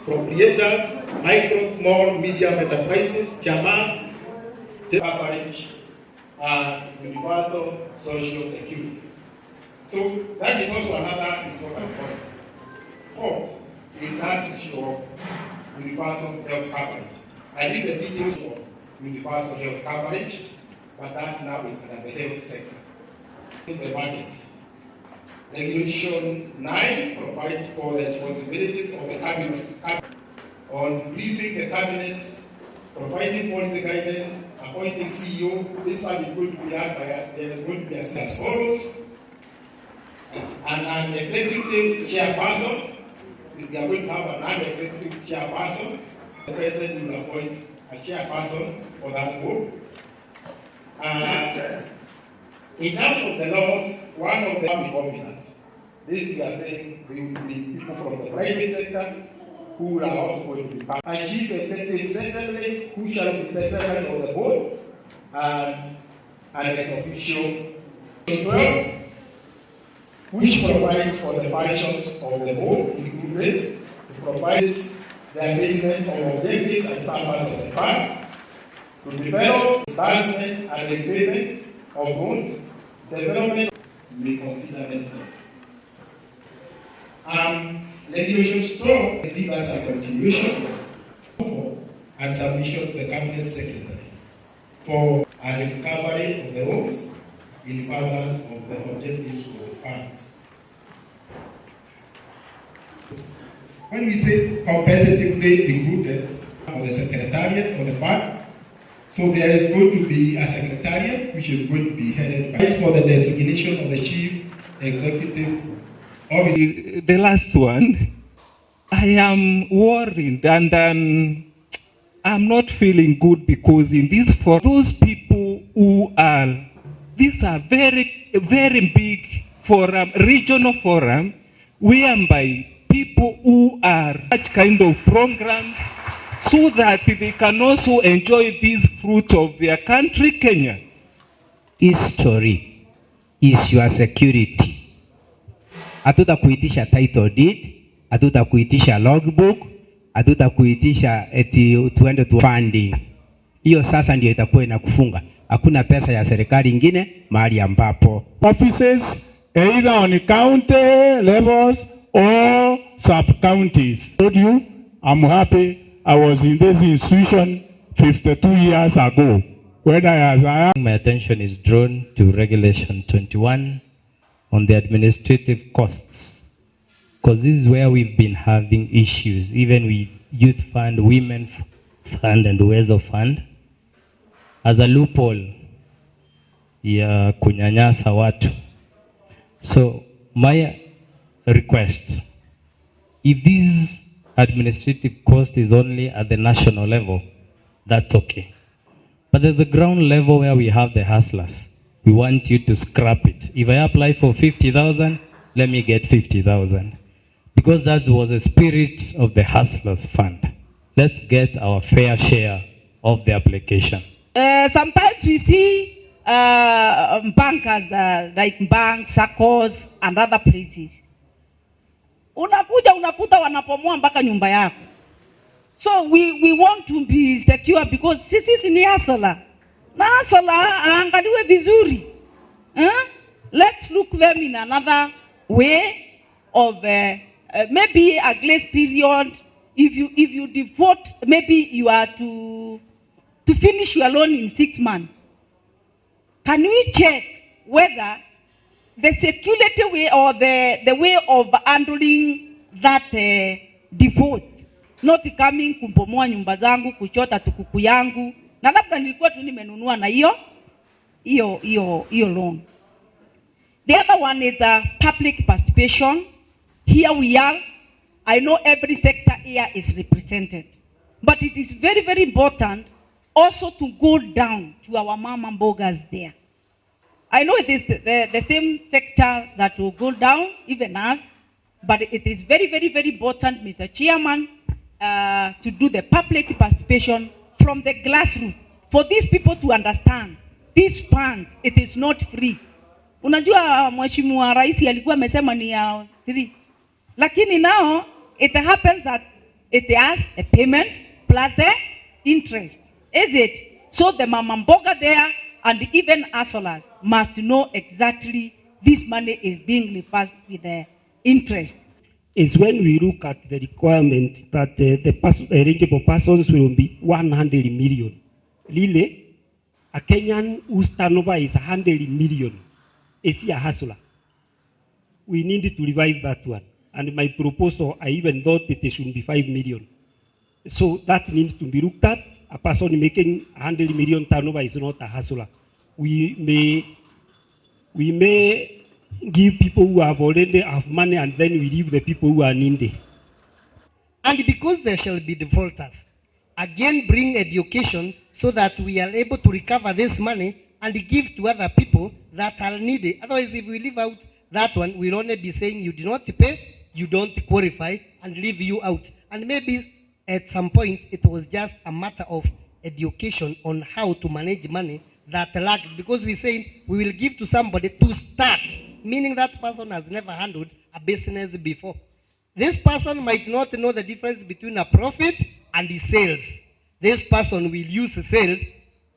proprietors, micro, small, medium enterprises, chamas, coverage, and universal social security. So that is also another important point. Fourth is that issue of universal health coverage. I think the details of universal health coverage, but that now is under the health sector. In the market, Regulation 9 provides for the responsibilities of the cabinet on briefing the cabinet, providing policy guidance, appointing CEO. This one is going to be done by there is going to be as follows: an executive chairperson. We are going to have a non-executive chairperson. The president will appoint a chairperson for that board. In terms of the laws, one of the public officers, this we are saying they will be people from the private sector who are also going to be part. A chief executive secretary who shall be secretary of the board and an ex-official 12, which provides for the functions of the board, including to provide the attainment of objectives and purpose of the fund, to develop disbursement and repayment of loans, development may consider necessary. Regulations 12 give us a continuation and submission to the cabinet secretary for a recovery of the loans in furtherance of the objectives of the fund. When we say competitively recruited for the secretariat of the fund, so there is going to be a secretariat which is going to be headed by for the designation of the chief executive officer. The last one, I am worried and I'm not feeling good because in this for those people who are, these are very, very big forum, regional forum, whereby people who are that kind of programs so that they can also enjoy these fruits of their country, Kenya. History is your security. Hatuta kuitisha title deed, hatuta kuitisha logbook, hatuta kuitisha eti tuende tu funding. Hiyo sasa ndio itakuwa inakufunga. Hakuna pesa ya serikali ingine mahali ambapo offices either on county levels or sub-counties. Told you, I'm happy I was in this institution 52 years ago. When my attention is drawn to Regulation 21 on the administrative costs, because this is where we've been having issues, even with Youth Fund, Women Fund, and Uwezo Fund, as a loophole ya kunyanyasa watu. So my request, if this administrative cost is only at the national level, that's okay. But at the ground level where we have the hustlers, we want you to scrap it. If I apply for 50,000, let me get 50,000. Because that was the spirit of the hustlers fund. Let's get our fair share of the application. Sometimes we see bankers like banks, SACCOs, and other places. Unakuta wanapomoa mpaka nyumba yako. So we want to be secure because sisi ni hustler. Na hustler angaliwe vizuri. Let's look them in another way of maybe a grace period. If you default, maybe you are to finish your loan in 6 months. Can we check whether the security way or the way of handling that default, not coming kubomoa nyumba zangu, kuchota tukuku yangu, na labda nilikuwa tu nimenunua na hiyo loan. The other one is public participation. Here we are. I know every sector here is represented, but it is very, very important also to go down to our mama mbogas there. I know it is the same sector that will go down, even us, but it is very, very, very important, Mr. Chairman, to do the public participation from the grassroots, for these people to understand this fund, it is not free. Unajua Mheshimiwa Rais alikuwa amesema ni ya free. Lakini now it happens that It has a payment plus the interest. Is it? So the mama mboga there and even hustlers must know exactly this money is being reversed with the interest. Is when we look at the requirement that the eligible persons will be 100 million. Really, a Kenyan whose turnover is 100 million, is he a hustler? We need to revise that one. And my proposal, I even thought it should be 5 million. So that needs to be looked at. A person making 100 million turnover is not a hustler. We may give people who have already have money and then we leave the people who are needy. And because there shall be defaulters, again bring education so that we are able to recover this money and give to other people that are needy. Otherwise, if we leave out that one, we'll only be saying you do not pay, you don't qualify, and leave you out. And maybe at some point, it was just a matter of education on how to manage money that lacked. Because we say we will give to somebody to start, meaning that person has never handled a business before. This person might not know the difference between a profit and the sales. This person will use sales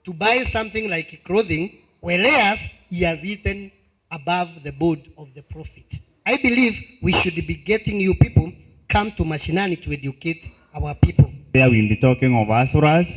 to buy something like clothing, whereas he has eaten above the board of the profit. I believe we should be getting you people come to mashinani to educate our people. There we'll be talking of Asuras,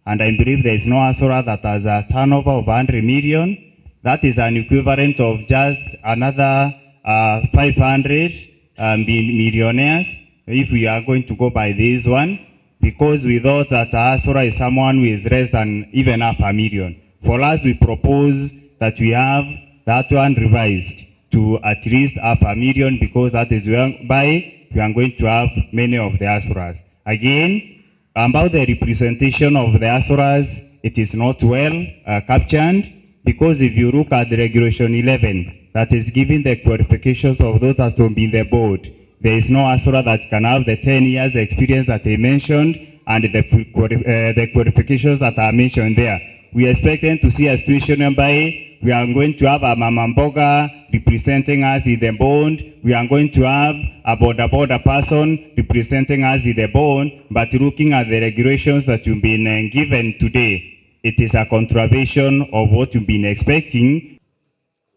and I believe there is no Asura that has a turnover of 100 million. That is an equivalent of just another 500 millionaires, if we are going to go by this one, because we thought that Asura is someone who is less than even half a million. For us, we propose that we have that one revised to at least half a million, because that is whereby we are going to have many of the Asuras. Again, about the representation of the Asuras, it is not well captured, because if you look at the regulation 11, that is giving the qualifications of those that will be in the board, there is no Asura that can have the 10 years experience that they mentioned and the qualifications that are mentioned there. We are expecting to see a situation whereby we are going to have a Mama Mboga representing us in the board. We are going to have a border person representing us in the board. But looking at the regulations that you've been given today, it is a contravention of what you've been expecting.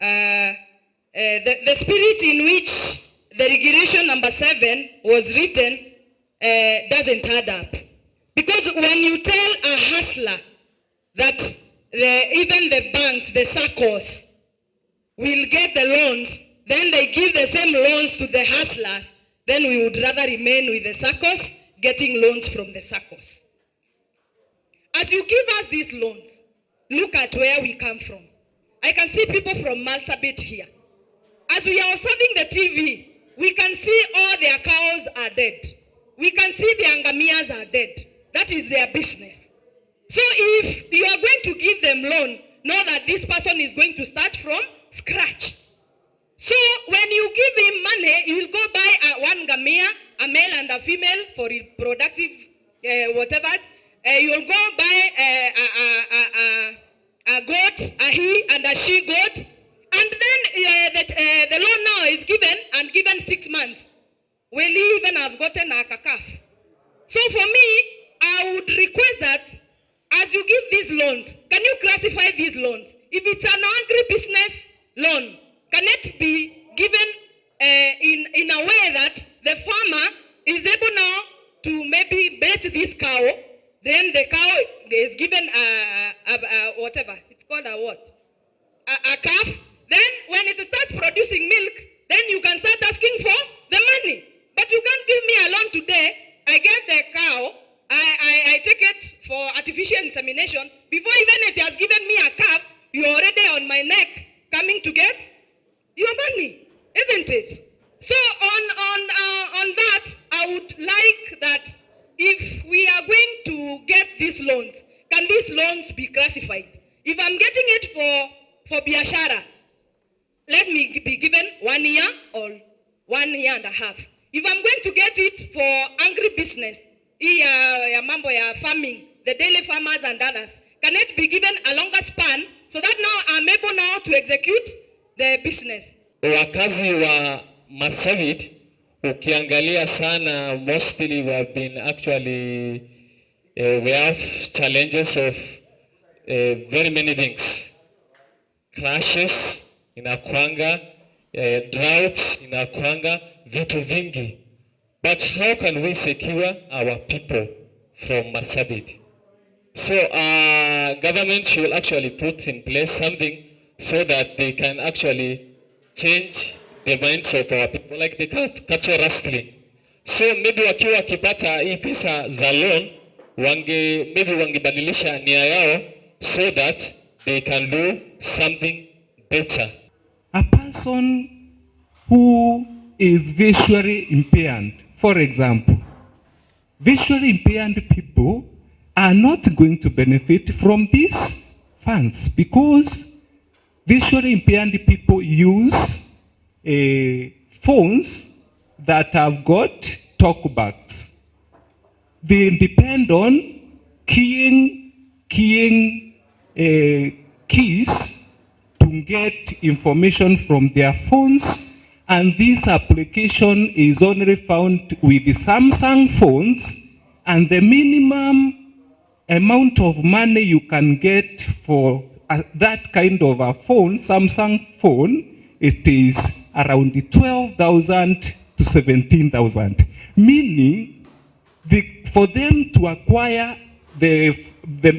The spirit in which the regulation number 7 was written doesn't add up. Because when you tell a hustler that even the banks, the SACCOs, will get the loans, then they give the same loans to the hustlers, then we would rather remain with the SACCOs, getting loans from the SACCOs. As you give us these loans, look at where we come from. I can see people from Marsabit here. As we are observing the TV, we can see all their cows are dead. We can see their ngamias are dead. That is their business. So if you are going to give them loan, know that this person is going to start from scratch. So when you give him money, he will go buy one ngamia, a male and a female for reproductive whatever. You will go buy a goat, a he and a she goat. And then the loan now is given 6 months. Will he even have gotten a calf? So for me, I would request that as you give these loans, can you classify these loans? If it's an agribusiness loan, can it be given in a way that the farmer is able now to maybe bet this cow, then the cow is given whatever, it's called a what? A calf. Then when it starts producing milk, then you can start asking for the money. But you can't give me a loan today. I get the cow, I take it for artificial insemination. Before even it has given me a calf, you're already on my neck coming to get your money, isn't it? So on that, I would like that if we are going to get these loans, can these loans be classified? If I'm getting it for biashara, let me be given 1 year or 1 year and a half. If I'm going to get it for agribusiness, mambo ya farming, the daily farmers and others, can it be given a longer span so that now I'm able now to execute the business? Wakazi wa Marsabit ukiangalia sana, mostly we have been actually, we have challenges of very many things. Crashes inakwanga, droughts inakwanga, vitu vingi. But how can we secure our people from Marsabit? So government should actually put in place something so that they can actually change the minds of our people, like the culture wrestling. So maybe wakiwa wakipata hii pesa za loan, maybe wangebadilisha nia yao so that they can do something better. A person who is visually impaired, for example, visually impaired people are not going to benefit from these funds because visually impaired people use phones that have got talkbacks. They depend on keying keys to get information from their phones, and this application is only found with the Samsung phones, and the minimum amount of money you can get for that kind of a phone, Samsung phone, it is around 12,000 to 17,000. Meaning, for them to acquire the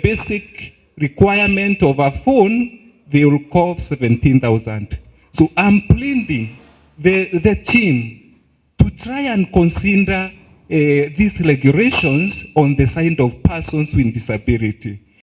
basic requirement of a phone, they will cost 17,000. So I'm pleading the team to try and consider these regulations on the side of persons with disability.